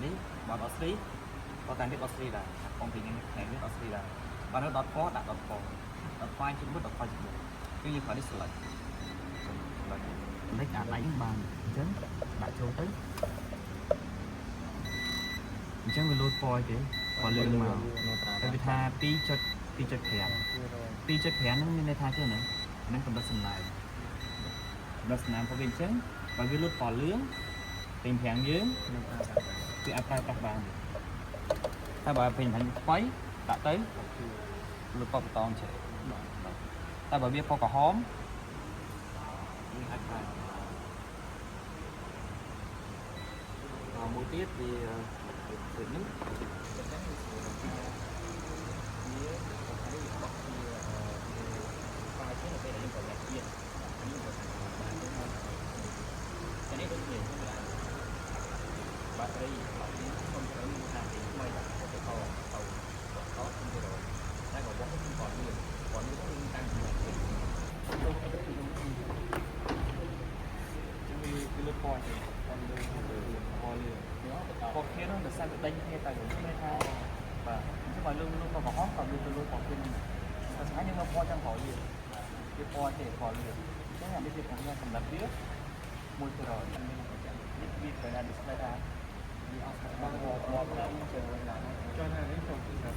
នេះបត់អត់ស្រីក៏តែនេះអត់ស្រីដែរកុំពីនេះនេះអត់ស្រីដែរបើនៅដតកដាក់ដតកដត5ជាមួយដត5ជាមួយគឺយើងគ្រាន់តែស្លាច់លេខអាដៃបានអញ្ចឹងដាក់ចូលទៅអញ្ចឹងវាលោតពណ៌ទេពណ៌លឿងមកតែវាថា2.5ហ្នឹងមានន័យថាគេហ្នឹងកម្រិតសំណើមកម្រិតសំណើមរបស់វាអញ្ចឹងបើវាលោតពណ៌លឿងពេញ5យើងគឺអាចប្រើប្រាស់បានតែបើពេញ5ខ្វៃដាក់ទៅលោតពណ៌បតងចេះតែបើវាពណ៌ក្រហមយើងអាចប្រើមួយទៀតវាដូចនេះបាក់តេរីkhông có những hạt thì quay lại cái to có không được rồi đây còn bóng không còn nhiều có những tăng nhiều cái lớp coi thì con đưa coi liền còn kia nó được sang được đánh kia tại những cái hai và chứ còn lương lương còn có còn lương lương còn kia mà sáng nhưng mà coi trong hỏi gì cái coi thì coi liền cái này bây giờ cũng đang làm biết môi trường rồi biết phải là display ra cho nên đến trong trường hợp